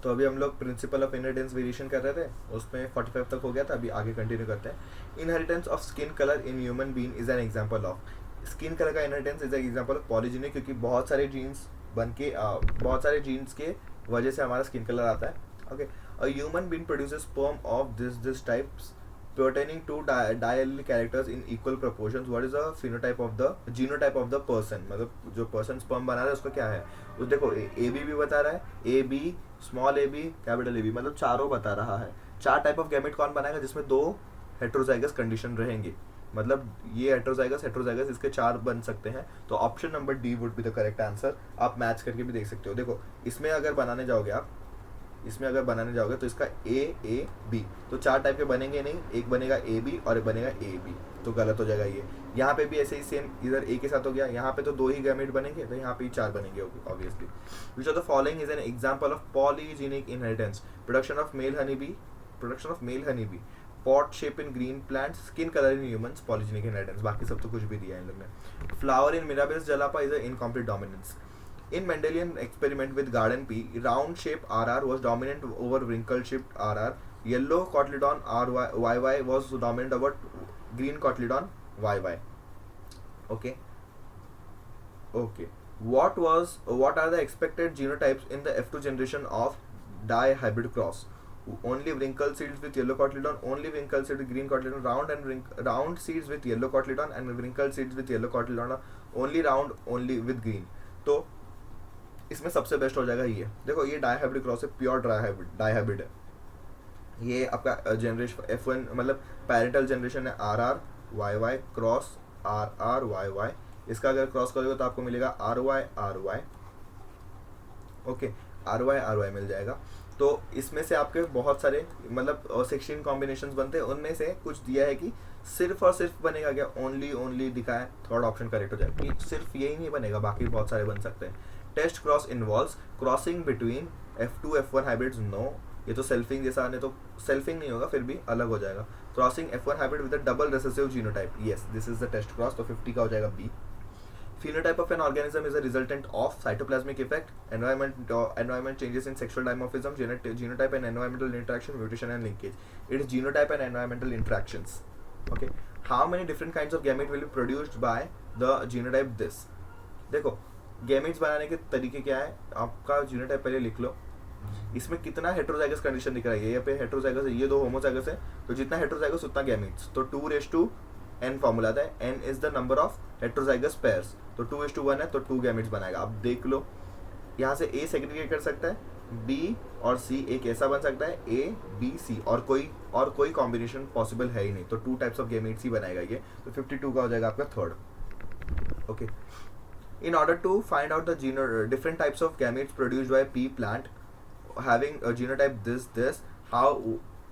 तो अभी हम लोग प्रिंसिपल ऑफ इनहेरिटेंस वेरिएशन कर रहे थे, उसमें 45 तक हो गया था, अभी आगे कंटिन्यू करते हैं। Inheritance of skin colour in human being is an example of, skin colour का inheritance is an example of polygenic, क्योंकि बहुत सारे जीन्स बन के बहुत सारे जीन्स के वजह से हमारा स्किन कलर आता है। Okay, a human being produces sperm of this types pertaining to diallelic characters in equal proportions. What is the phenotype of the genotype of the person, मतलब जो पर्सन स्पर्म बना रहा है उसका क्या है, उस देखो ए बी भी बता रहा है, A B small A B capital A B, मतलब चारों बता रहा है। चार टाइप ऑफ गैमेट कौन बनाएगा, जिसमें दो हेट्रोजाइगस कंडीशन रहेंगे, मतलब ये हेट्रोजाइगस हेट्रोजाइगस इसके चार बन सकते हैं। तो option number D would be the correct answer. आप मैच करके भी देख सकते हो। देखो इसमें अगर बनाने जाओगे आप, इसमें अगर बनाने जाओगे तो इसका ए बी, तो चार टाइप के बनेंगे नहीं, एक बनेगा ए बी और एक बनेगा ए बी, तो गलत हो जाएगा ये। यहाँ पे भी ऐसे ही सेम, इधर ए के साथ हो गया, यहाँ पे तो दो ही गैमेट बनेंगे, तो यहाँ पे ही चार बनेंगे obviously. Which of the following is an example of polygenic inheritance, production of male honey bee, pot shape in green plants, skin colour in humans, polygenic inheritance, बाकी सब तो कुछ भी दिया है इन लोग ने। Flower in mirabilis जलापा is a incomplete dominance. In Mendelian experiment with garden pea, round shape RR was dominant over wrinkle shaped RR. Yellow cotyledon RYY was dominant over green cotyledon YY. Okay. Okay. What are the expected genotypes in the F2 generation of dihybrid cross? Only wrinkle seeds with yellow cotyledon, only wrinkle seeds with green cotyledon, round seeds with yellow cotyledon, and wrinkle seeds with yellow cotyledon, only round, only with green. तो इसमें सबसे best हो जाएगा ये। देखो ये dihybrid cross है, pure dihybrid है। ये आपका जनरेशन F1 मतलब पैरेंटल जनरेशन है RR YY cross RR YY। इसका अगर क्रॉस करोगे तो आपको मिलेगा RY ओके, RY मिल जाएगा। तो इसमें से आपके बहुत सारे मतलब 16 कॉम्बिनेशंस बनते हैं, उनमें से कुछ दिया है कि सिर्फ और सिर्फ बनेगा क्या, ओनली दिखा है, थर्ड ऑप्शन करेक्ट हो जाएगा कि सिर्फ यही नहीं बनेगा, बाकी बहुत सारे बन सकते हैं। Test cross involves crossing between F2 F1 hybrids, no, ये तो सेल्फिंग जैसा आने, तो सेल्फिंग नहीं होगा, फिर भी अलग हो जाएगा। Crossing F1 hybrid with a double recessive genotype, yes this is the test cross, तो 50 का हो जाएगा B. Phenotype of an organism is a resultant of cytoplasmic effect, environment changes in sexual dimorphism, genotype and environmental interaction, mutation and linkage. It is genotype and environmental interactions. Okay. How many different kinds of gamete will be produced by the genotype this? देखो gametes बनाने के तरीके क्या है, आपका genotype पहले लिख लो। इसमें कितना हेट्रोजाइगस कंडीशन दिख रहा है, ये पे हेट्रोजाइगस है, ये दो होमोजाइगस है, तो जितना हेट्रोजाइगस उतना गैमेट्स, तो 2:n फॉर्मूला आता है, n is the number of heterozygous pairs, तो 2:1 है, तो 2 गैमेट्स बनाएगा। अब देख लो यहाँ से A सेग्रीगेट कर सकता है, B और C एक ऐसा बन सकता है, A B C, और कोई कॉम्बिनेशन पॉसिबल है ही नहीं, तो 2 टाइप्स ऑफ गैमेट्स ही बनाएगा ये, तो 52 का हो जाएगा आपका third. Okay, in order to find out the different types of gametes produced by pea plant having a genotype this how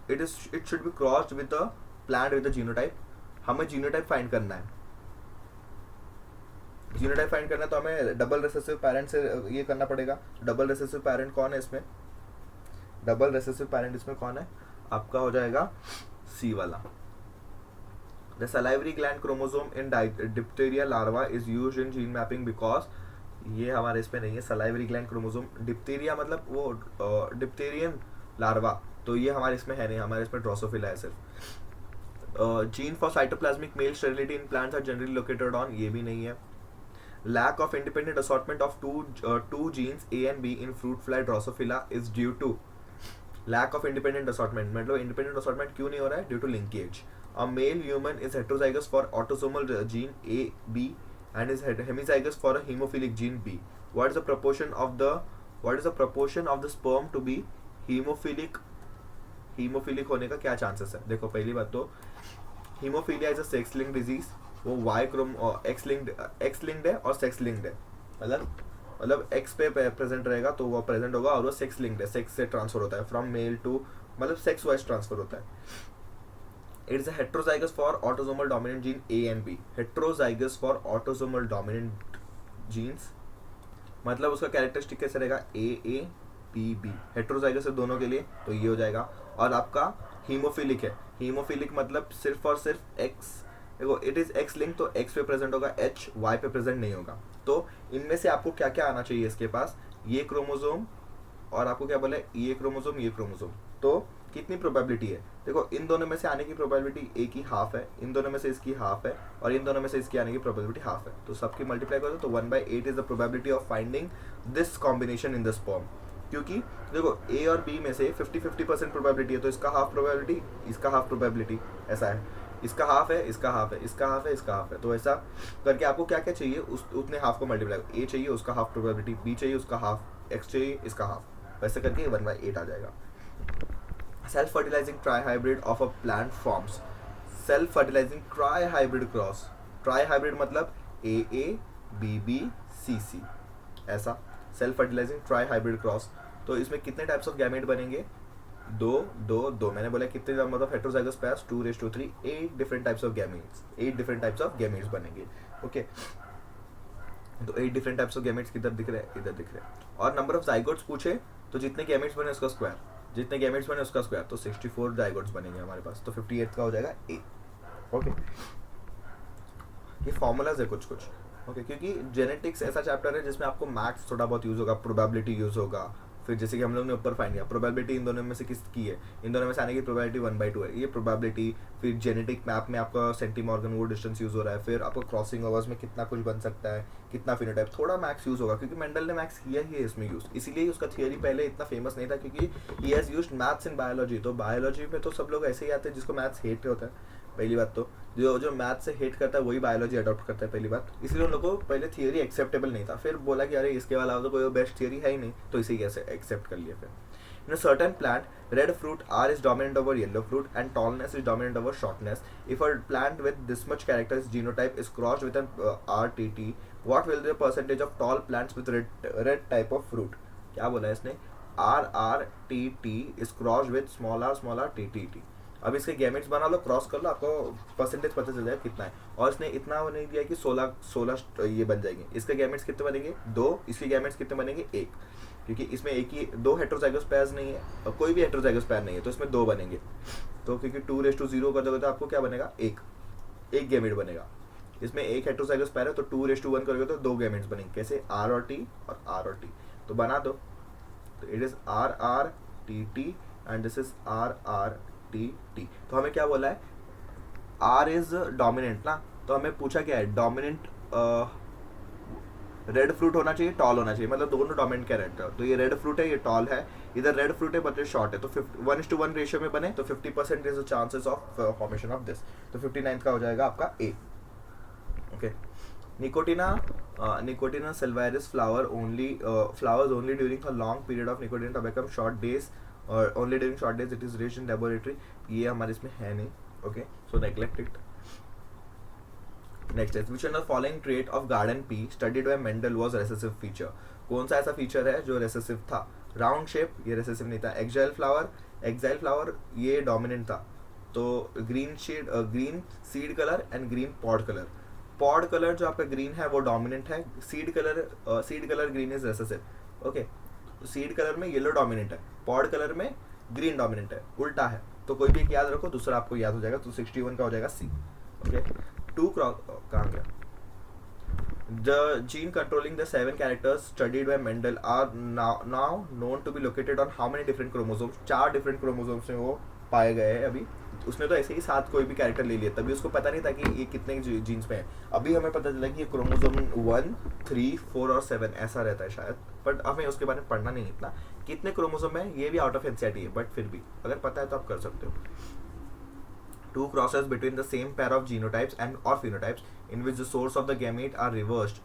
it should be crossed with the plant with the genotype, हमें genotype find करना है। Genotype find करना है तो हमें double recessive parent से ये करना पड़ेगा। डबल रिसेसिव पेरेंट कौन है इसमें, डबल रिसेसिव पेरेंट इसमें कौन है, आपका हो जाएगा सी वाला। The salivary gland chromosome in diphtheria larva is used in gene mapping because, ये हमारे इसमें नहीं है salivary gland chromosome, diphtheria मतलब वो diphtherian larva, तो ये हमारे इसमें है नहीं, हमारे इसमें ड्रोसोफिला है सिर्फ। gene for cytoplasmic male sterility in plants are generally located on, ये भी नहीं है। lack of independent assortment of two genes A and B in fruit fly Drosophila is due to lack of independent assortment, मतलब independent assortment क्यों नहीं हो रहा है, due to linkage. A male human is heterozygous for autosomal gene A B and is hemizygous for a hemophilic gene B. What is the proportion of the sperm to be hemophilic? hemophilic होने का क्या chances है? देखो पहली बात तो haemophilia is a sex linked disease, वो Y Chrome x linked है और सेक्स लिंक्ड है, मतलब एक्स पे प्रेजेंट रहेगा तो वो प्रेजेंट होगा, और वो सेक्स लिंक्ड है, सेक्स से ट्रांसफर होता है फ्रॉम मेल टू, मतलब सेक्स वाइज ट्रांसफर होता है। It is a heterozygous for autosomal dominant gene A and B. Heterozygous for autosomal dominant genes, मतलब उसका कैरेक्टरिस्टिक कैसे रहेगा, A B B, हेट्रोजाइगस है दोनों के लिए, तो ये हो जाएगा। और आपका हीमोफिलिक है, हीमोफिलिक मतलब सिर्फ और सिर्फ X, देखो इट इज X लिंक, तो X पे प्रेजेंट होगा, H Y पे प्रेजेंट नहीं होगा। तो इनमें से आपको क्या क्या आना चाहिए इसके पास, ये क्रोमोसोम और आपको क्या बोला है, ये क्रोमोसोम, तो कितनी प्रोबेबिलिटी है? देखो इन दोनों में से आने की प्रोबेबिलिटी एक ही हाफ है, इन दोनों में से इसकी हाफ है, और इन दोनों में से इसकी आने की प्रोबेबिलिटी हाफ है, तो सबकी मल्टीप्लाई करो तो 1/8 is the probability of finding this combination in the sperm. क्योंकि देखो ए और बी में से 50-50% प्रोबेबिलिटी है, तो इसका हाफ प्रोबेबिलिटी, इसका हाफ प्रोबेबिलिटी, ऐसा है, इसका हाफ है, इसका हाफ है, इसका हाफ है, इसका हाफ है, तो ऐसा करके आपको क्या क्या चाहिए उस उतने हाफ को मल्टीप्लाई, ए चाहिए उसका हाफ प्रोबेबिलिटी, बी चाहिए उसका हाफ, एक्स चाहिए इसका हाफ, वैसे करके 1/8 आ जाएगा। Self fertilising try hybrid of a plant forms self fertilising try hybrid cross. Try hybrid मतलब AA BB CC, ऐसा self fertilising try hybrid cross. तो इसमें कितने टाइप्स ऑफ गैमेट बनेंगे? 2 2 2। मैंने बोला कितने number of heterozygous pairs? 2^3, 8 different types of gametes, 8 different types of gametes बनेंगे। ओके, तो 8 डिफरेंट टाइप्स ऑफ गैमेट्स किधर दिख रहे हैं? इधर दिख रहे हैं। और नंबर ऑफ जाइगोट्स पूछे तो जितने गैमेट्स बने उसका स्क्वायर, जितने गैमेट्स बने उसका स्क्वायर, तो 64 जाइगोट्स बनेंगे हमारे पास, तो 58 का हो जाएगा A। ओके, ये फॉर्मूलाज है कुछ कुछ। ओके, क्योंकि जेनेटिक्स ऐसा चैप्टर है जिसमें आपको मैथ्स थोड़ा बहुत यूज होगा, प्रोबेबिलिटी यूज होगा, फिर जैसे कि हम लोग ने ऊपर फाइंड किया प्रोबेबिलिटी इन दोनों में से किसकी है, इन दोनों में से आने की प्रोबेबिलिटी 1/2 है, ये प्रोबेबिलिटी। फिर जेनेटिक मैप में आपका सेंटीमॉर्गन वो डिस्टेंस यूज हो रहा है, फिर आपको क्रॉसिंग ओवर्स में कितना कुछ बन सकता है, कितना फिनोटाइप, थोड़ा मैथ्स यूज होगा, क्योंकि मेंडल ने मैथ्स किया ही है इसमें यूज, इसीलिए उसका थियरी पहले इतना फेमस नहीं था, क्योंकि he has used maths in biology. तो बायोलॉजी में तो सब लोग ऐसे ही आते हैं जिसको मैथ्स हेट होता है, पहली बात तो जो मैथ से हेट करता है वही बायोलॉजी अडॉप्ट करता है, पहली बात, इसलिए उन लोगों को पहले थियरी एक्सेप्टेबल नहीं था, फिर बोला कि अरे इसके अलावा तो कोई बेस्ट थियरी है ही नहीं, तो इसी कैसे एक्सेप्ट कर लिया। फिर in a certain plant, red fruit R is dominant over yellow fruit and tallness is dominant over shortness. If a plant with this much characters genotype is crossed with an RTT, what will be the percentage of tall plants with red type of fruit? क्या बोला है इसने? RRTT is crossed with small r TTT। अब इसके gametes बना लो, cross कर लो, आपको percentage पता चल जाएगा कितना है। और इसने इतना नहीं दिया कि 16 ये बन जाएंगे। इसके गैमेट्स कितने बनेंगे? 2। इसके गैमेट्स कितने बनेंगे? 1, क्योंकि इसमें एक ही 2 हेटेरोजाइगस पेयर्स नहीं है और कोई भी हेटेरोजाइगस पेयर नहीं है, तो इसमें 2 बनेंगे। तो क्योंकि 2:0 कर दोगे तो आपको क्या बनेगा? 1 गैमेट बनेगा। इसमें एक हेटेरोजाइगस पेयर है तो 2:1 करोगे तो 2 गैमेट्स बनेंगे। कैसे? R और T और R और T, तो बना दो। तो it is RRTT and this is RRTT। तो हमें क्या बोला है? R इज डोमिनेंट ना, तो हमें पूछा क्या है? डोमिनेंट रेड फ्रूट होना चाहिए, टॉल होना चाहिए, मतलब दोनों डोमिनेंट कैरेक्टर। तो ये रेड फ्रूट है, ये टॉल है, इधर रेड फ्रूट है बट ये शॉर्ट है, तो 1:1 रेशियो में बने तो 50% is the chances of formation of this. तो 59 का हो जाएगा आपका A। Okay, Nicotina sylvaris flowers only during a long period of nicotine to become short days, or only during short days it is raised in laboratory। ये हमारे इसमें है नहीं। Okay, so neglect it. Next है which one of the following trait of garden pea studied by Mendel was recessive feature। कौन सा ऐसा feature है जो रेसेसिव था? राउंड शेप, ये रेसेसिव नहीं था। एक्साइल फ्लावर ये डोमिनेंट था। तो green seed colour and green pod colour. Pod colour जो आपका ग्रीन है वो डोमिनेंट है, seed colour green is recessive. Okay, seed colour में येलो डोमिनेंट है, पॉड कलर में ग्रीन डोमिनेंट है, उल्टा है। तो कोई भी एक याद रखो, दूसरा आपको याद हो जाएगा। तो 61 का हो जाएगा C। ओके, 2 क्रॉस कहाँ गया? The gene controlling the 7 characters studied by Mendel are now known to be located on how many different chromosomes? 4 different chromosomes में वो पाए गए हैं अभी। उसने तो ऐसे ही 7 कोई भी कैरेक्टर ले लिया, तभी उसको पता नहीं था कि ये कितने जीन्स में है। अभी हमें पता चला कि ये क्रोमोसोम 1, 3, 4 और 7 ऐसा रहता है शायद, बट हमें उसके बारे में पढ़ना नहीं इतना। कितने क्रोमोसोम है ये भी आउट ऑफ NCERT है, बट फिर भी अगर पता है तो आप कर सकते हो। 2 crosses between the same pair of genotypes and or phenotypes in which the source of the gamete are reversed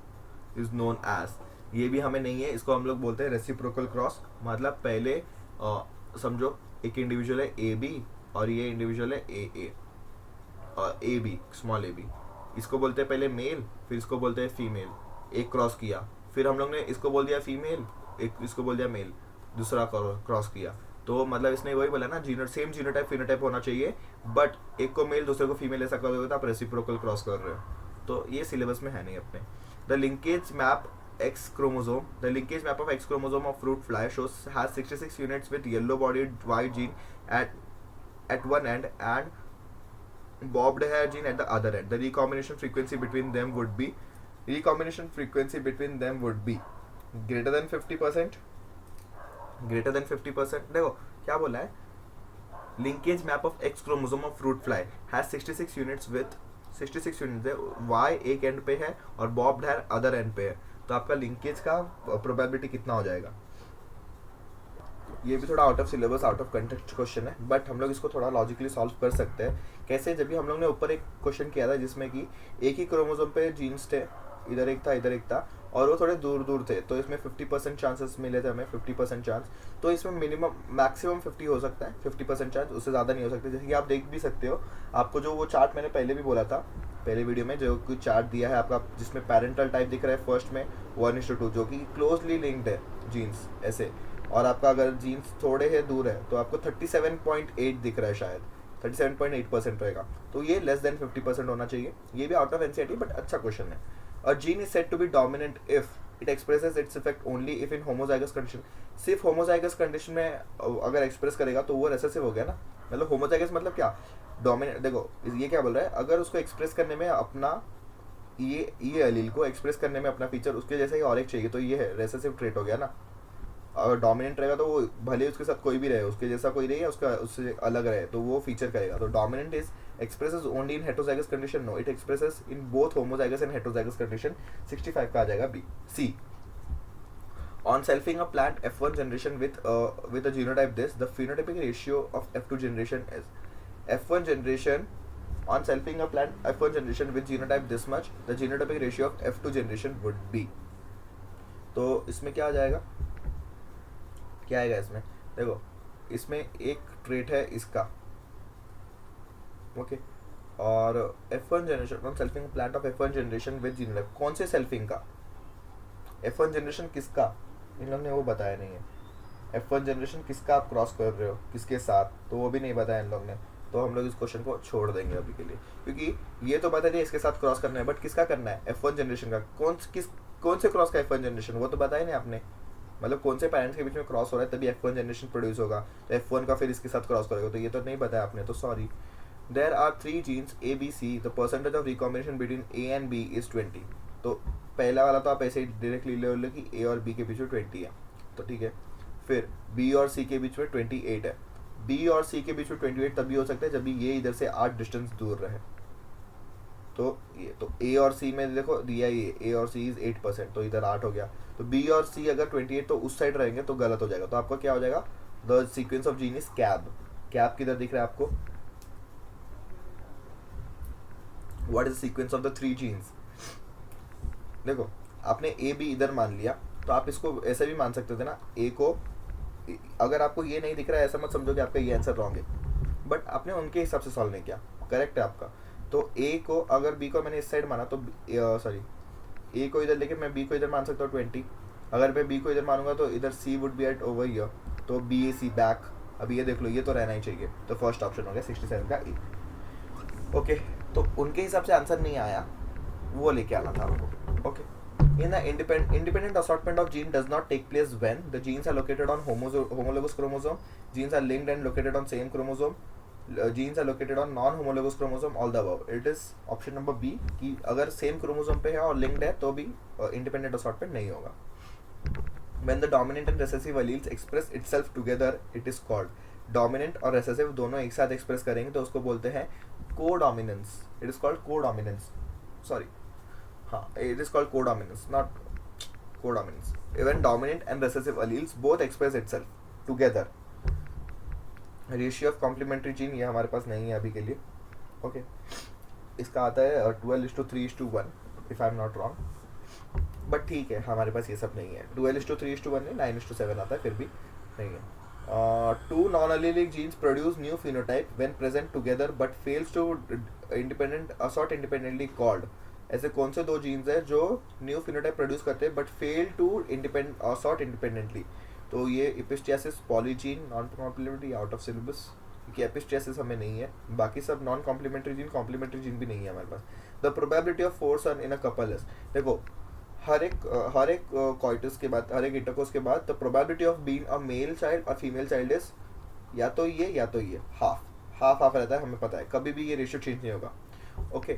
is known as। ये भी हमें नहीं है, इसको हम लोग बोलते हैं रेसिप्रोकल क्रॉस। मतलब पहले समझो एक इंडिविजुअल है AB और ये इंडिविजुअल है AA और AB, स्मॉल AB। इसको बोलते हैं पहले मेल, फिर इसको बोलते हैं फीमेल। एक क्रॉस किया, फिर हम लोग ने इसको बोल दिया फीमेल, एक इसको बोल दिया मेल, दूसरा क्रॉस किया। तो मतलब इसने वही बोला ना, सेम जीनोटाइप फिनोटाइप होना चाहिए, बट एक को मेल दूसरे को फीमेल ऐसा कर दोगे तो आप रेसिप्रोकल क्रॉस कर रहे हो। तो ये सिलेबस में है नहीं अपने। The linkage map of X chromosome of fruit fly has 66 units with yellow bodied Y gene at one end and bobbed hair gene at the other end. The recombination frequency between them would be greater than 50%, greater than 50%। देखो क्या बोला है, linkage map of x chromosome of fruit fly has 66 units with 66 units है, Y एक and पे है और barbed here other and पे है, तो आपका लिंकेज का प्रोबेबिलिटी कितना हो जाएगा। ये भी थोड़ा out of syllabus out of context question है, बट हम लोग इसको थोड़ा लॉजिकली सॉल्व कर सकते हैं। कैसे, जब भी हम लोग ने ऊपर एक क्वेश्चन किया था जिसमें कि एक ही क्रोमोसोम पे जीन्स थे, इधर एक था इधर एक था, और वो थोड़े दूर दूर थे, तो इसमें 50% चांसेस मिले थे हमें, 50% चांस, तो इसमें मिनिमम मैक्सिमम 50 हो सकता है, 50% चांस, उससे ज़्यादा नहीं हो सकते। जैसे कि आप देख भी सकते हो, आपको जो वो चार्ट मैंने पहले भी बोला था पहले वीडियो में, जो कुछ चार्ट दिया है आपका जिसमें पैरेंटल टाइप दिख रहा है फर्स्ट में 1:2, जो कि क्लोजली लिंक्ड है जीन्स ऐसे, और आपका अगर जीन्स थोड़े है दूर है तो आपको 37.8 दिख रहा है, शायद 37.8% रहेगा, तो ये लेस देन 50% होना चाहिए। ये भी आउट ऑफ एनसीईआरटी बट अच्छा क्वेश्चन है। A gene is said to be dominant if it expresses its effect only if in homozygous condition। सिर्फ homozygous condition में अगर एक्सप्रेस करेगा तो वो रेसेसिव हो गया ना, मतलब homozygous मतलब क्या, डोमिनेंट। देखो ये क्या बोल रहा है, अगर उसको एक्सप्रेस करने में अपना ये एलील को एक्सप्रेस करने में अपना फीचर उसके जैसा ही और एक चाहिए, तो ये है रेसेसिव ट्रेट हो गया ना। अगर डोमिनेंट रहेगा तो वो भले उसके साथ कोई भी रहे, उसके जैसा कोई रहे या उसका उससे अलग रहे, तो वो फीचर करेगा। तो dominant is expresses only in heterozygous condition, no, it expresses in both homozygous and heterozygous condition। 65 का आ जाएगा B. C, on selfing a plant F1 generation with a genotype this, the phenotypic ratio of F2 generation is F1 generation on selfing a plant F1 generation with genotype this much, the genotypic ratio of F2 generation would be। तो इसमें क्या आ जाएगा, क्या आएगा इसमें, देखो इसमें एक ट्रेट है इसका, ओके और F1 generation on selfing plant of F1 generation with genotype, कौन से सेल्फिंग का, F1 जनरेशन किसका, इन लोगों ने वो बताया नहीं है। F1 जनरेशन किसका आप क्रॉस कर रहे हो, किसके साथ, तो वो भी नहीं बताया इन लोगों ने, तो हम लोग इस क्वेश्चन को छोड़ देंगे अभी के लिए, क्योंकि ये तो बता दिया इसके साथ क्रॉस करना है, बट किसका करना है, F1 जनरेशन का। कौन से क्रॉस का F1 जनरेशन, वो तो बताया नहीं आपने, मतलब कौन से पेरेंट्स के बीच में क्रॉस हो रहा है तभी F1 जनरेशन प्रोड्यूस होगा, तो F1 का फिर इसके साथ क्रॉस करेगा, तो ये तो नहीं बताया आपने, तो sorry. There are 3 genes A, B, C. The percentage of recombination between A and B is 20। तो पहला वाला तो आप ऐसे ही डायरेक्टली ले लो कि A और B के बीच में 20 है, तो ठीक है। फिर B और C के बीच में 28 है। B और C के बीच में 28 तभी हो सकता है जब भी ये इधर से 8 डिस्टेंस दूर रहे। तो ये तो A और C में देखो दिया ये A और C इज 8%, तो इधर 8 हो गया। तो B और C अगर 28 तो उस साइड रहेंगे तो गलत हो जाएगा, तो आपका क्या हो जाएगा, the sequence of gene is cab. Cab किधर दिख रहा है आपको, what is sequence of the 3 genes. देखो आपने ए बी इधर मान लिया, तो आप इसको ऐसे भी मान सकते थे ना, ए को, अगर आपको ये नहीं दिख रहा है ऐसा मत समझो कि आपका ये आंसर रॉन्ग है, बट आपने उनके हिसाब से सॉल्व नहीं किया, करेक्ट है आपका। तो ए को अगर बी को मैंने इस साइड माना, तो सॉरी ए को इधर लेके मैं बी को इधर मान सकता हूँ 20। अगर मैं बी को इधर मानूंगा तो इधर C would be at over here, तो बी ए सी बैक। अभी ये देख लो, ये तो रहना ही चाहिए, तो फर्स्ट ऑप्शन हो गया 67 का ए। ओके, तो उनके हिसाब से आंसर नहीं आया, वो लेके आना था आपको। Okay, in the independent assortment of gene does not take place when the genes are located on homologous chromosome, genes are linked and located on same chromosome, genes are located on non-homologous chromosome, all the above। It is option number B कि अगर same chromosome पे है और linked है तो भी independent assortment नहीं होगा। When the dominant and recessive alleles express itself together, it is called dominant और recessive दोनों एक साथ express करेंगे तो उसको बोलते हैं codominance। It is called codominance, sorry, हाँ, it is called codominance, not codominance। When dominant and recessive alleles both express itself together, ratio of complementary gene ये हमारे पास नहीं है अभी के लिए। ओके, इसका आता है 12:3:1 if I am not wrong, but ठीक है हमारे पास ये सब नहीं है। 12:3:1 नहीं, 9:7 आता है, फिर भी नहीं है। 2 non-allelic genes produce new phenotype when present together but fails to assort independently called। ऐसे कौन से 2 जीन्स हैं जो न्यू फिनोटाइप प्रोड्यूस करते हैं but fail to assort independently? तो ये epistasis, polygene, non complementary, out of syllabus, क्योंकि एपिस्टियासिस हमें नहीं है, बाकी सब non complementary gene, complementary gene भी नहीं है हमारे पास। The probability of 4 son in a couple is, देखो हर एक कॉइटस के बाद, हर एक इंटरकोर्स के बाद the probability of being a male child और फीमेल चाइल्ड इज या तो ये हाफ रहता है, हमें पता है, कभी भी ये रेशियो चेंज नहीं होगा। ओके,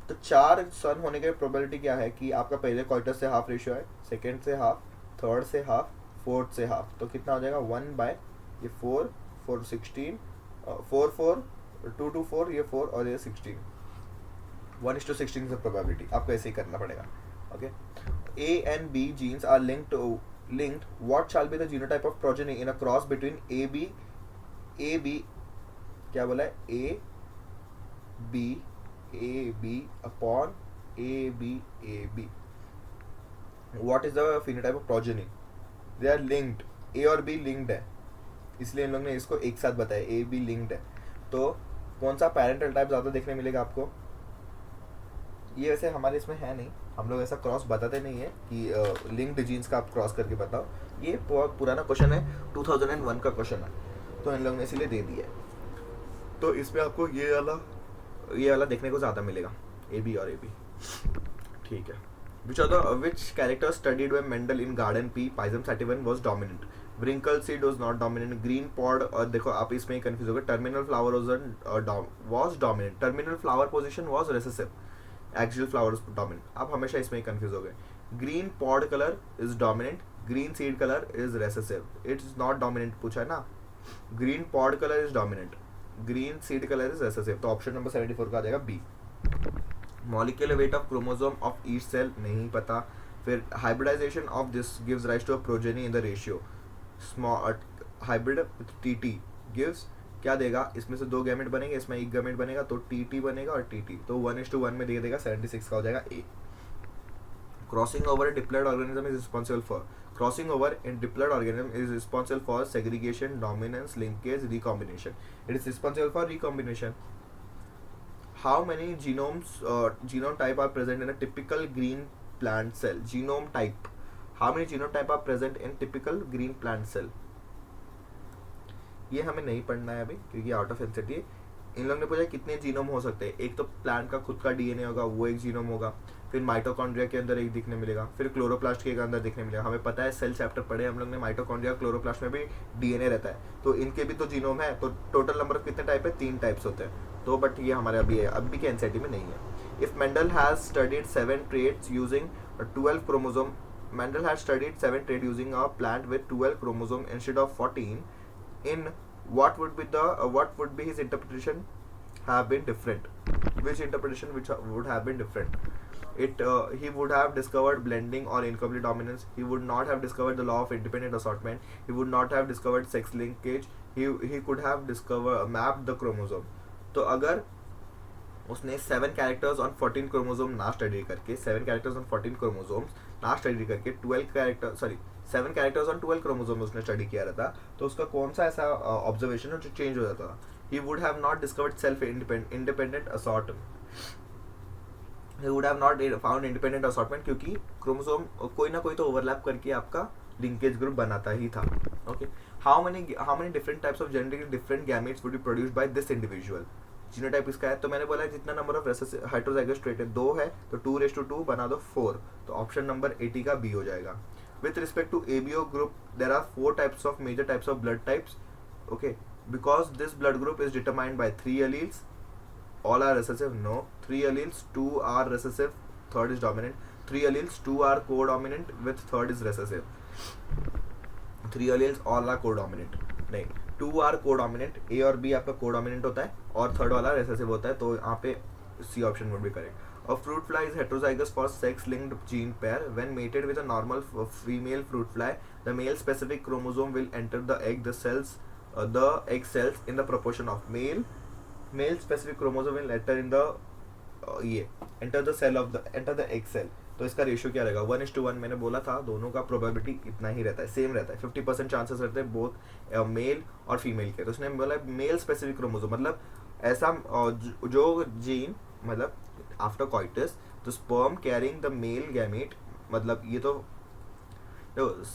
तो 4 सन होने की प्रोबेबिलिटी क्या है कि आपका पहले क्वार्टर से हाफ रेशियो है, सेकंड से हाफ, थर्ड से हाफ, 4 से हाफ, तो कितना हो जाएगा 1 बाय ये 4 4 16 4 4 2 2 4 ये 4 और ये 16 1:16 से प्रोबेबिलिटी आपको ऐसे ही करना पड़ेगा. Okay, A and B genes are linked. What shall be the genotype of progeny in a cross between AB क्या बोला है AB upon AB. What is the phenotype of progeny? They are linked. A और B linked है, इसलिए इन लोग ने इसको एक साथ बताया A B linked है. तो कौन सा पेरेंटल टाइप ज़्यादा देखने मिलेगा आपको? ये वैसे हमारे इसमें है नहीं, हम लोग ऐसा क्रॉस बताते नहीं है कि लिंक्ड जीन्स का आप क्रॉस करके बताओ. ये बहुत पुराना क्वेश्चन है, 2001 का क्वेश्चन है, तो इन लोगों ने इसीलिए दे दिया है. तो इसमें आपको ये वाला देखने को ज़्यादा मिलेगा, ए बी और ए बी. ठीक है. Which character studied by Mendel in garden pea pisum sativum was dominant. Wrinkle seed was not dominant. Green pod, और देखो आप इसमें ही कंफ्यूज हो गए. Terminal flower was dominant. Terminal flower position was recessive. Axial flower dominant. आप हमेशा इसमें ही कंफ्यूज हो गए. Green pod colour is dominant. Green seed colour is recessive. It's not dominant पूछा है ना. Green pod colour is dominant. Green seed colour is recessive. तो ऑप्शन नंबर 74 का आ जाएगा B. Molecular weight of chromosome of each cell नहीं पता. फिर hybridization of this gives rise to a progeny in the ratio. Small hybrid TT gives क्या देगा, इसमें से 2 गैमेट बनेंगे, इसमें 1 गैमेट बनेगा, तो टीटी बनेगा और टीटी, तो 1:1 में दे देगा. 76 का हो जाएगा A. Crossing over diploid organism is responsible for. Crossing over in diploid organism is responsible for segregation, dominance, linkage, recombination. It is responsible for recombination. How many genome type are present in a typical green plant cell? Genome type. How many genome type are present in typical green plant cell? ये हमें नहीं पढ़ना है अभी क्योंकि out of NCT है. इन लोगों ने पूछा कितने जीनोम हो सकते हैं. एक तो प्लांट का खुद का डीएनए होगा, वो एक जीनोम होगा. फिर माइटोकॉन्ड्रिया के अंदर एक दिखने मिलेगा. फिर क्लोरोप्लास्ट के अंदर दिखने मिलेगा. हमें पता है, सेल चैप्टर पढ़े हम लोग ने, माइटोकॉन्ड्रिया क्लोरोप्लास्ट में भी डीएनए रहता है, तो इनके भी तो जीनोम है. तो टोटल नंबर कितने टाइप है? 3 टाइप्स होते हैं. तो बट ये हमारे अभी के एनसीटी में नहीं है. If Mendel has studied 7 traits using 12 chromosome, Mendel had studied 7 traits using a plant with 12 chromosome instead of 14. In what would be his interpretation have been different? Which interpretation would have been different? He would have discovered blending or incomplete dominance. He would not have discovered the law of independent assortment. He would not have discovered sex linkage. He could have mapped the chromosome. तो अगर उसने 7 characters on 14 chromosome ना study करके 7 characters on 14 chromosomes ना study करके 7 characters on 12 chromosome उसने study किया रहता, तो उसका कौन सा ऐसा ऑब्जर्वेशन है जो चेंज हो जाता. He would have not discovered self independent assortment. He would have not found independent assortment, क्योंकि क्रोमोसोम कोई ना कोई तो ओवरलैप करके आपका लिंकेज ग्रुप बनाता ही था. Okay. How many different types of genetically different gametes would be produced by this individual. Genotype इसका है, तो मैंने बोला जितना नंबर ऑफ हेटेरोजाइगस ट्रेट है 2 है, तो 2:2 बना दो 4, तो ऑप्शन नंबर 80 का बी हो जाएगा. With respect to ABO group there are 4 types of major types of blood types. Okay, because this blood group is determined by 3 alleles. All are recessive? No. 3 alleles, 2 are recessive, third is dominant. 3 alleles, 2 are codominant with third is recessive. 3 alleles all are codominant. नहीं, 2 are codominant. A और B आपका codominant होता है और third वाला recessive होता है, तो यहाँ पे C option would be correct. A fruit fly is heterozygous for sex-linked gene pair. When mated with a normal female fruit fly, the male specific chromosome will enter the egg. The egg cells in the proportion of male specific chromosome will enter in the enter the egg cell. तो इसका ratio क्या रहेगा? 1:1. मैंने बोला था दोनों का probability इतना ही रहता है, सेम रहता है. 50% चांसेस रहते हैं बोथ मेल और फीमेल के. तो उसने बोला मेल स्पेसिफिक क्रोमोसोम, मतलब ऐसा जो जीन, मतलब after coitus the sperm carrying the male gamete, मतलब ये तो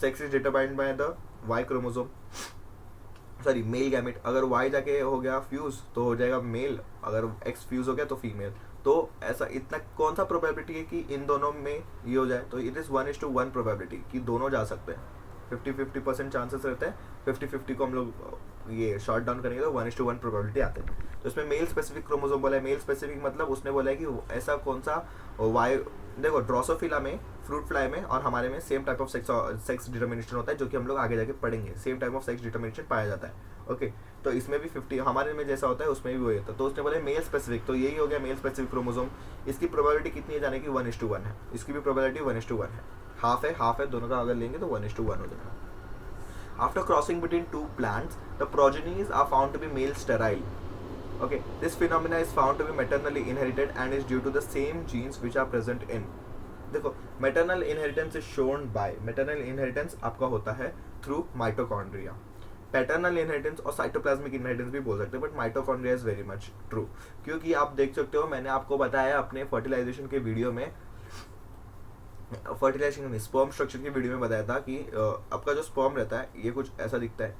sex is determined by the Y chromosome, sorry male gamete. अगर वाई जाके हो गया फ्यूज तो हो जाएगा मेल, अगर एक्स फ्यूज हो गया तो फीमेल. तो ऐसा इतना कौन सा प्रोबेबिलिटी है कि इन दोनों में ये हो जाए? तो इट इज़ 1:1 प्रोबेबिलिटी कि दोनों जा सकते हैं. 50% चांसेस रहते हैं. 50-50 को हम लोग ये शॉर्ट डाउन करेंगे तो 1:1 प्रोबेबिलिटी आते हैं. तो इसमें मेल स्पेसिफिक क्रोमोसोम बोला है. मेल स्पेसिफिक मतलब उसने बोला है कि ऐसा कौन सा वाई, देखो ड्रोसोफिला में फ्रूट फ्लाई में और हमारे में same type of sex determination होता है, जो कि हम लोग आगे जाके पढ़ेंगे। Same type of sex determination पाया जाता है। ओके, तो इसमें भी 50 हमारे में जैसा होता है उसमें भी वही होता है। तो उसने बोला मेल स्पेसिफिक, तो यही हो गया मेल स्पेसिफिक क्रोमोसोम। इसकी प्रोबेबिलिटी कितनी है जाने की? 1:1 है। इसकी भी प्रोबेबिलिटी 1:1 है। हाफ है, दोनों का अगर लेंगे तो 1:1 हो जाएगा। After crossing between two plants the progenies are found to be male sterile. Okay, this phenomena is found to be maternally inherited and is due to the same genes which are present in. देखो, maternal inheritance is shown by, maternal inheritance आपका होता है through mitochondria. Paternal inheritance और cytoplasmic inheritance भी बोल सकते हैं, but mitochondria is very much true, क्योंकि आप देख सकते हो मैंने आपको बताया अपने फर्टिलाइजेशन के वीडियो में, फर्टिलाइजेशन में स्पर्म स्ट्रक्चर की वीडियो में बताया था कि आपका जो स्पर्म रहता है ये कुछ ऐसा दिखता है,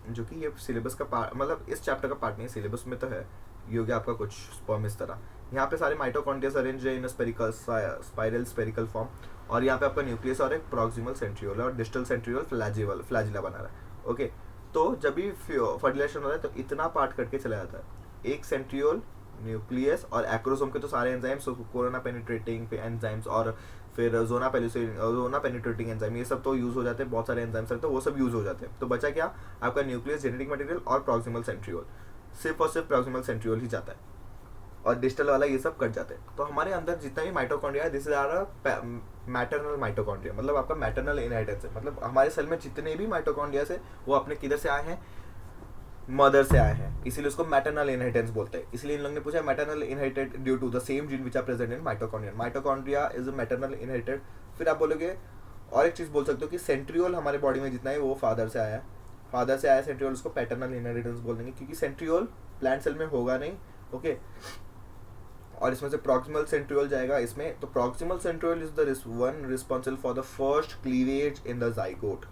जो कि ये सिलेबस का पार्ट, मतलब इस चैप्टर का पार्ट नहीं, सिलेबस में तो है। ये हो गया आपका कुछ स्पर्म इस तरह। यहाँ पे सारे माइटोकॉन्ड्रिया अरेंज है इन स्पेरिकल स्पाइरल स्पेरिकल फॉर्म, और यहाँ पे आपका न्यूक्लियस और एक प्रॉक्सिमल सेंट्रियोल और डिस्टल सेंट्रियोल फ्लैजिला बना रहा है। ओके, तो जब भी फर्टिलाइजेशन होता है तो इतना पार्ट कट के चला जाता है, एक सेंट्रियोल, न्यूक्लियस और एक्रोसोम के तो सारे एंजाइम्स, कोरोना पेनिट्रेटिंग एंजाइम्स और फिर जोना पेनिट्रेटिंग एंजाइम, ये सब तो यूज हो जाते हैं, बहुत सारे एंजाइम्स रहते हैं वो सब यूज हो जाते हैं। तो बचा क्या? आपका न्यूक्लियस, जेनेटिक मटेरियल और प्रॉक्सिमल सेंट्रियोल। सिर्फ और सिर्फ प्रॉक्सिमल सेंट्रियोल ही जाता है और डिस्टल वाला ये सब कट जाते हैं। तो हमारे अंदर जितना भी माइटोकॉन्ड्रिया है, this is our maternal mitochondria, मतलब आपका मैटरनल इनहेरिटेंस है। मतलब हमारे सेल में जितने भी माइटोकॉन्ड्रिया है वो अपने किधर से आए हैं? मदर से आए हैं, इसीलिए उसको मैटरनल इनहेरिटेंस बोलते हैं। इसलिए इन लोगों ने पूछा maternal inherited due to the same gene which are present in mitochondria. Mitochondria is maternal inherited. फिर आप बोलोगे और एक चीज बोल सकते हो कि सेंट्रियोल हमारे बॉडी में जितना है वो फादर से आया है, फादर से आया सेंट्रियोल, उसको पैटर्नल इनहेरिटेंस बोल देंगे, क्योंकि सेंट्रियोल प्लांट सेल में होगा नहीं। ओके, और इसमें से प्रॉक्सिमल सेंट्रियोल जाएगा इसमें। तो proximal centriole is the one responsible for the first cleavage in the zygote.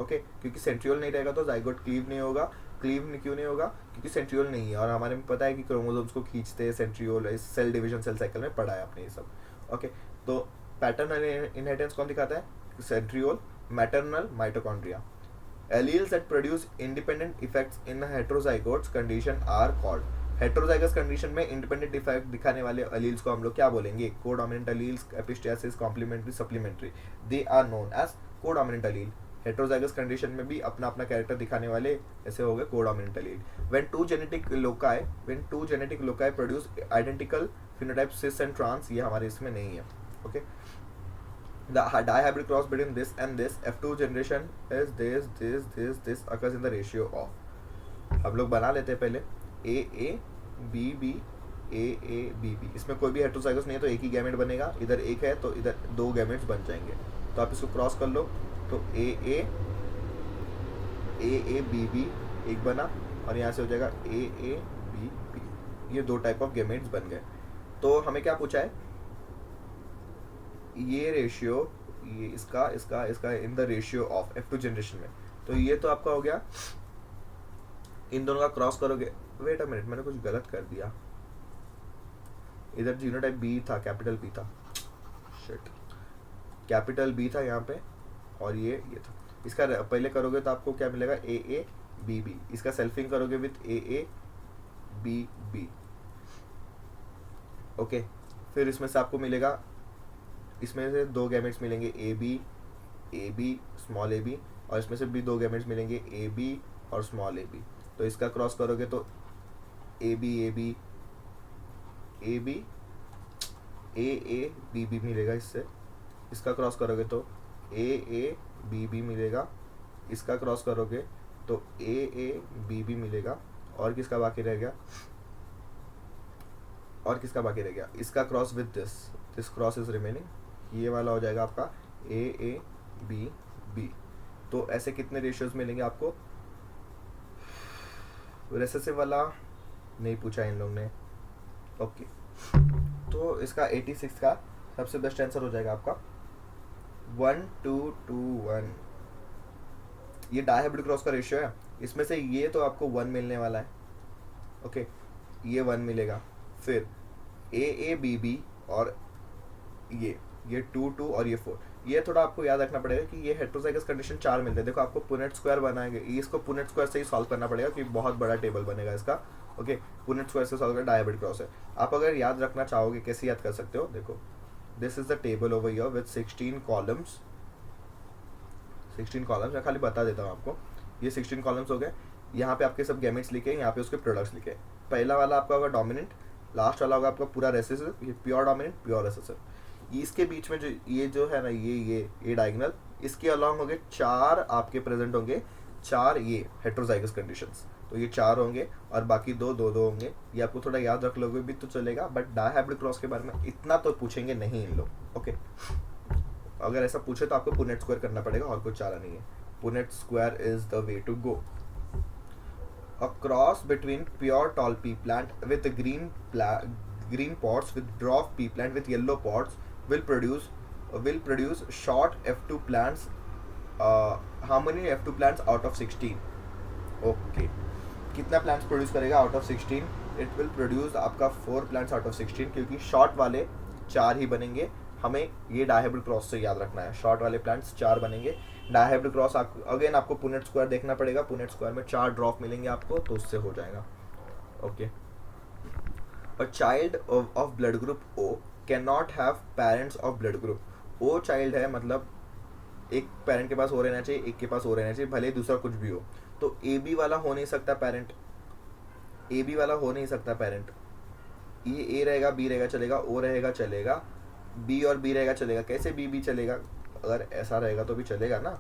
Okay, क्योंकि सेंट्रियोल नहीं रहेगा तो जाइगोट क्लीव नहीं होगा। क्लीव क्यों नहीं होगा? क्योंकि सेंट्रियोल नहीं है, और हमारे में पता है कि क्रोमोसोम्स को खींचते हैं सेंट्रियोल, इस सेल डिवीजन सेल साइकिल में पढ़ा है आपने ये सब। ओके, तो पैटर्नल इनहेरिटेंस कौन दिखाता है? Centriole, maternal, mitochondria. Alleles that produce independent effects in heterozygotes condition are called. Heterozygous condition में इंडिपेंडेंट इफेक्ट दिखाने वाले एलील्स को हम लोग क्या बोलेंगे? Codominant alleles, epistasis, complementary, supplementary, they are known as codominant allele. Heterozygous condition में भी अपना अपना कैरेक्टर दिखाने वाले ऐसे हो गए codominant allele. When two genetic loci produce identical phenotype cis and trans, ये हमारे इसमें नहीं है। Okay, the dihybrid cross between this and this F2 generation is this occurs in the ratio of, हम लोग बना लेते हैं पहले AA BB AA BB। इसमें कोई भी हेटेरोजाइगस नहीं है तो एक ही गैमेट बनेगा, इधर एक है तो इधर दो गैमेट्स बन जाएंगे। तो आप इसको क्रॉस कर लो तो AA BB एक बना और यहाँ से हो जाएगा AA BB। ये दो टाइप ऑफ गैमेट्स बन गए। तो हमें क्या पूछा है? ये रेशियो, ये इसका इन the ratio of F2 generation में। तो ये तो आपका हो गया, इन दोनों का क्रॉस करोगे। वेट अ मिनट, मैंने कुछ गलत कर दिया, इधर जीनोटाइप बी था, कैपिटल बी था, शिट, कैपिटल बी था यहाँ पे और ये था। इसका पहले करोगे तो आपको क्या मिलेगा? AA BB। इसका सेल्फिंग करोगे विथ AA BB। ओके, फिर इसमें से आपको मिलेगा, इसमें से दो गैमेट्स मिलेंगे AB स्मॉल AB, और इसमें से भी दो गैमेट्स मिलेंगे AB और स्मॉल AB। तो इसका क्रॉस करोगे तो AB AA BB मिलेगा इससे। इसका क्रॉस करोगे तो AA BB मिलेगा। इसका क्रॉस करोगे तो AA BB मिलेगा। और किसका बाकी रह गया? इसका cross with this cross is remaining, ये वाला हो जाएगा आपका AA BB। तो ऐसे कितने रेशियोज मिलेंगे आपको? रेसेसिव वाला नहीं पूछा इन लोग ने। ओके, तो इसका 86 का सबसे बेस्ट आंसर हो जाएगा आपका 1:2:1। ये डायहाइब्रिड क्रॉस का रेशियो है। इसमें से ये तो आपको 1 मिलने वाला है। ओके, ये 1 मिलेगा। फिर AA BB और ये 2 और ये 4। ये थोड़ा आपको याद रखना पड़ेगा कि ये हेटेरोजाइगस कंडीशन 4 मिलते हैं। देखो आपको पुनेट स्क्वायर बनाएंगे, इसको पुनेट स्क्वायर से ही सॉल्व करना पड़ेगा क्योंकि बहुत बड़ा टेबल बनेगा इसका। ओके, पुनेट स्क्वायर से सॉल्व कर डायहाइब्रिड क्रॉस है। आप अगर याद रखना चाहोगे कैसे याद कर सकते हो? देखो this is the table over here with 16 columns. 16 columns मैं खाली बता देता हूँ आपको। ये 16 कॉलम्स हो गए। यहाँ पे आपके सब गैमेट्स लिखे, यहाँ पे उसके प्रोडक्ट्स लिखे। पहला वाला आपका होगा डोमिनेंट, लास्ट वाला होगा आपका पूरा रेसेसिव, ये प्योर डोमिनेंट प्योर रेसेसिव। इसके बीच में जो ये जो है ना ये डायगोनल, इसके अलॉन्ग होंगे 4 आपके प्रेजेंट होंगे, 4 ये हेट्रोजाइगस कंडीशंस। तो ये 4 होंगे और बाकी 2 होंगे। ये आपको थोड़ा याद रख लोगे भी तो चलेगा, बट डायहाब्रिड क्रॉस के बारे में इतना तो पूछेंगे नहीं इन लोग। ओके, अगर ऐसा पूछे तो आपको पुनेट स्क्वायर करना पड़ेगा और कुछ चारा नहीं है। Punnett square is the way to go. A cross between pure tall pea plant with a green pods with dwarf pea plant with yellow pods will produce short F2 plants. How many F2 plants out of 16? Okay. कितना plants produce करेगा out of 16? It will produce आपका 4 plants out of 16 क्योंकि short वाले 4 ही बनेंगे। हमें ये डायहाब्रिड cross से याद रखना है, शॉर्ट वाले प्लांट्स 4 बनेंगे। डायहाब्रिड क्रॉस अगेन आपको पुनेट स्क्वायर देखना पड़ेगा। पुनेट स्क्वायर में 4 ड्रॉप मिलेंगे आपको, तो उससे हो जाएगा। Okay, a child of blood group O can not have parents of blood group O. Child है मतलब एक पेरेंट के पास हो रहना चाहिए, एक के पास हो रहना चाहिए, भले दूसरा कुछ भी हो। तो ए बी वाला हो नहीं सकता पेरेंट, ए बी वाला हो नहीं सकता पेरेंट। ये ए रहेगा, बी रहेगा चलेगा, ओ रहेगा चलेगा, बी और बी रहेगा चलेगा। कैसे बी चलेगा? अगर ऐसा रहेगा तो भी चलेगा ना,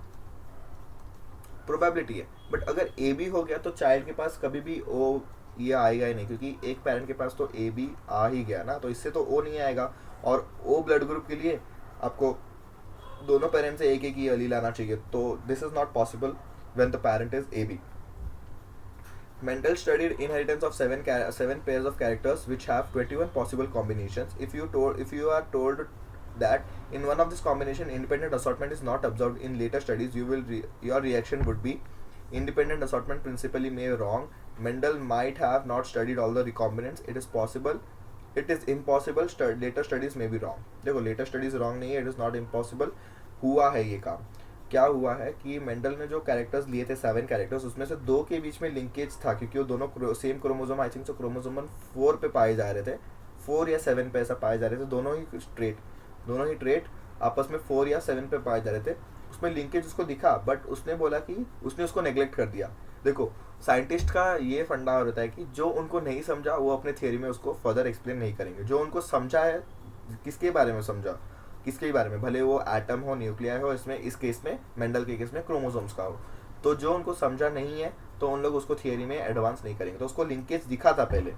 प्रोबेबिलिटी है। बट अगर ए बी हो गया तो चाइल्ड के पास कभी भी ओ ये आएगा ही नहीं, क्योंकि एक पेरेंट के पास तो ए बी आ ही गया ना, तो इससे तो ओ नहीं आएगा। और ओ ब्लड ग्रुप के लिए आपको दोनों पेरेंट से एक एक ही अलील आना चाहिए, तो this is not possible when the parent is A B. Mendel studied inheritance of seven pairs of characters which have 21 possible combinations. If you are told that in one of this combination independent assortment is not observed in later studies, your reaction would be independent assortment principally may wrong. Mendel might have not studied all the recombinants. It is impossible. Later studies may be wrong. देखो later studies wrong नहीं है, it is not impossible. हुआ है ये काम। क्या हुआ है कि मेंडल ने जो कैरेक्टर्स लिए थे 7 कैरेक्टर्स, उसमें से 2 के बीच में लिंकेज था, क्योंकि वो दोनों same chromosome, I think so chromosome 4 पे पाए जा रहे थे, 4 या 7 पे ऐसा पाए जा रहे थे। दोनों ही ट्रेट आपस में 4 या 7 पे पाए जा रहे थे। उसमें लिंकेज उसको दिखा, बट उसने बोला कि उसने उसको नेग्लेक्ट कर दिया। देखो साइंटिस्ट का ये फंडा होता है कि जो उनको नहीं समझा वो अपने थियोरी में उसको फर्दर एक्सप्लेन नहीं करेंगे। जो उनको समझा है, किसके बारे में समझा, किसके बारे में, भले वो एटम हो, न्यूक्लियर हो, इसमें इस केस में मेंडल के केस में क्रोमोसोम्स का हो, तो जो उनको समझा नहीं है तो उन लोग उसको थियरी में एडवांस नहीं करेंगे। तो उसको लिंकेज दिखा था, पहले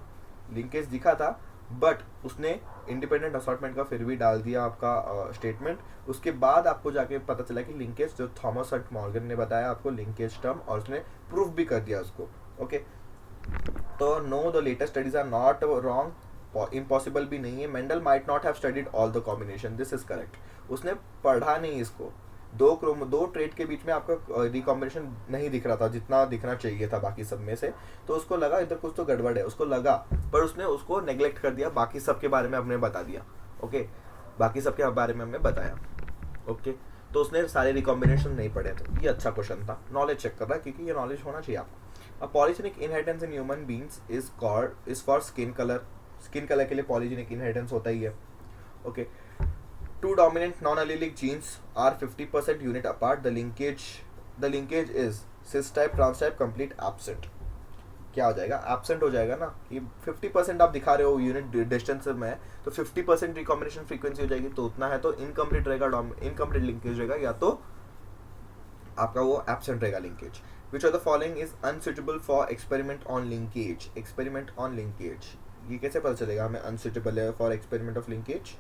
लिंकेज दिखा था, बट उसने इंडिपेंडेंट असॉर्टमेंट का फिर भी डाल दिया आपका स्टेटमेंट। उसके बाद आपको जाके पता चला कि लिंकेज जो थॉमस हट मॉर्गन ने बताया आपको लिंकेज टर्म, और उसने प्रूफ भी कर दिया उसको। ओके, तो no, the latest studies are not wrong, impossible भी नहीं है। Mendel might not have studied all the combination, this is correct. उसने पढ़ा नहीं इसको। दो ट्रेड के बीच में आपका रिकॉम्बिनेशन नहीं दिख रहा था जितना दिखना चाहिए था बाकी सब में से, तो उसको लगा इधर कुछ तो गड़बड़ है, उसको लगा, पर उसने उसको नेग्लेक्ट कर दिया, बाकी सब के बारे में हमने बता दिया। ओके, बाकी सब के बारे में हमने बताया। ओके, तो उसने सारे रिकॉम्बिनेशन नहीं पढ़े थे। ये अच्छा क्वेश्चन था, नॉलेज चेक कर रहा है, क्योंकि ये नॉलेज होना चाहिए आपको। A polygenic inheritance in human beings is for skin colour. Skin colour के लिए पॉलीजेनिक इनहेरिटेंस होता ही है। Okay, 2 dominant non-allelic genes are 50% unit apart. The linkage is cis type, trans type, complete absent. क्या हो जाएगा? एब्सेंट हो जाएगा ना, कि 50% आप दिखा रहे हो यूनिट डिस्टेंस में, तो 50% रिकॉम्बिनेशन फ्रीक्वेंसी हो जाएगी, तो उतना है, तो इनकम्प्लीट रहेगा, इनकम्प्लीट लिंकेज रहेगा, या तो आपका वो एब्सेंट रहेगा linkage. Which of the following is unsuitable for experiment on linkage? Experiment on linkage, ये कैसे पता चलेगा हमें अनसुटेबल है for experiment of linkage?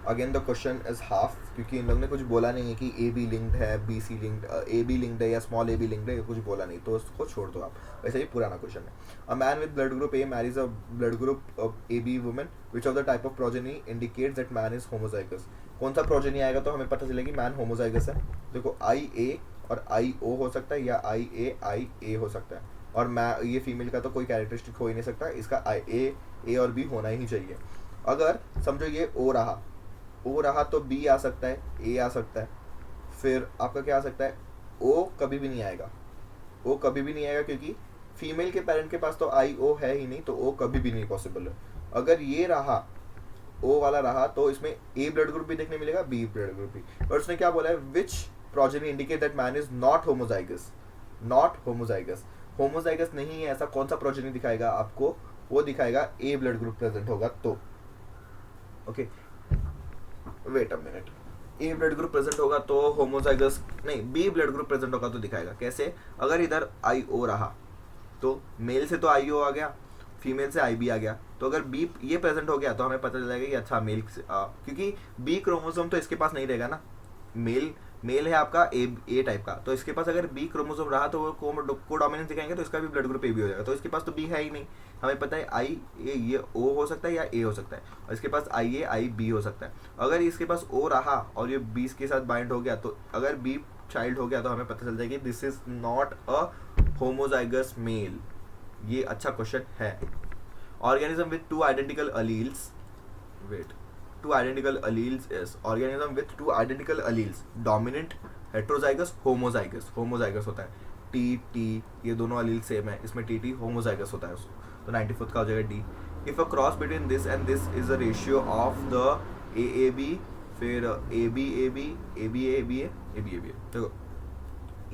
Again the question is half, क्योंकि इन लोगों ने कुछ बोला नहीं है कि ए बी लिंक्ड है, B C linked, A B linked है या स्मॉल ए बी लिंक्ड है, कुछ बोला नहीं, तो उसको छोड़ दो आप। वैसे ही पुराना क्वेश्चन है। A man with blood group A marries a blood group of A B women, which of the type of progeny indicates that man is homozygous? कौन सा प्रोजेनी आएगा तो हमें पता चलेगा कि मैन होमोजाइगस है? देखो आई ए और आई ओ हो सकता है, या आई ए हो सकता है, और ये फीमेल का तो कोई कैरेक्टरिस्टिक हो ही नहीं सकता, इसका ए और बी होना ही चाहिए। अगर समझो ये ओ रहा तो बी आ सकता है, ए आ सकता है, फिर आपका क्या आ सकता है? ओ कभी भी नहीं आएगा, क्योंकि फीमेल के पेरेंट के पास तो आई ओ है ही नहीं, तो ओ कभी भी नहीं पॉसिबल है। अगर ये रहा ओ वाला रहा तो इसमें ए ब्लड ग्रुप भी देखने मिलेगा, बी ब्लड ग्रुप भी। और उसने क्या बोला है, which progeny indicate that man is not homozygous, not homozygous, homozygous नहीं है ऐसा कौन सा प्रोजेनी दिखाएगा आपको, वो दिखाएगा ए ब्लड ग्रुप प्रेजेंट होगा तो। Okay wait a minute, A blood group present होगा तो होमोजाइगस नहीं, बी ब्लड ग्रुप प्रेजेंट होगा तो दिखाएगा कैसे, अगर इधर आई ओ रहा तो मेल से तो आई ओ आ गया, फीमेल से आई बी आ गया, तो अगर बी ये प्रेजेंट हो गया तो हमें पता चल जाएगा कि अच्छा मेल क्योंकि बी क्रोमोसोम तो इसके पास नहीं रहेगा ना, मेल है आपका ए टाइप का, तो इसके पास अगर बी क्रोमोसोम रहा तो वो को डोमिनेंस दिखाएंगे तो इसका भी ब्लड ग्रुप ए बी हो जाएगा, तो इसके पास तो बी है ही नहीं, हमें पता है आई ए ये ओ हो सकता है या ए हो सकता है, और इसके पास आई ए आई बी हो सकता है। अगर इसके पास ओ रहा और ये 20 के साथ बाइंड हो गया, तो अगर बी चाइल्ड हो गया तो हमें पता चल जाएगा कि this is not a homozygous male. ये अच्छा क्वेश्चन है। Organism with two identical alleles, wait, two identical alleles is organism with two identical alleles, dominant, heterozygous, homozygous, homozygous होता है, टी टी ये दोनों अलील सेम है, इसमें टी टी होमोजाइगस होता है उसको, तो 94th का हो जाएगा D. If a cross between this and this is a ratio of the A B, फिर A B A B A B A B A B A B, देखो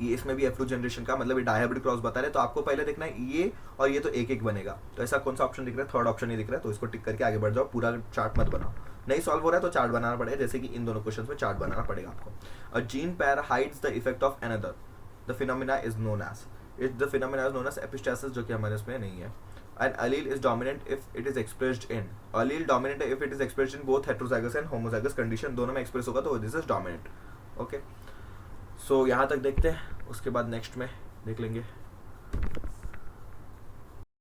ये इसमें भी एफ्लू जनरेशन का मतलब ये डायहाइब्रिड क्रॉस बता रहे हैं, तो आपको पहले देखना है ये और ये तो एक एक बनेगा, तो ऐसा कौन सा ऑप्शन दिख रहा है, थर्ड ऑप्शन नहीं दिख रहा है, तो इसको टिक करके आगे बढ़ जाओ, पूरा चार्ट मत बनाओ, नहीं सॉल्व हो रहा है तो चार्ट बनाना पड़ेगा, जैसे कि इन दोनों क्वेश्चंस में चार्ट बनाना पड़ेगा आपको। A gene pair hides the effect of another, the phenomena is known as epistasis, जो कि हमारे इसमें नहीं है। An allele is dominant if it is expressed in, allele dominant if it is expressed in both heterozygous and homozygous condition, दोनों में express होगा तो this is dominant। Okay so यहाँ तक देखते हैं, उसके बाद नेक्स्ट में देख लेंगे।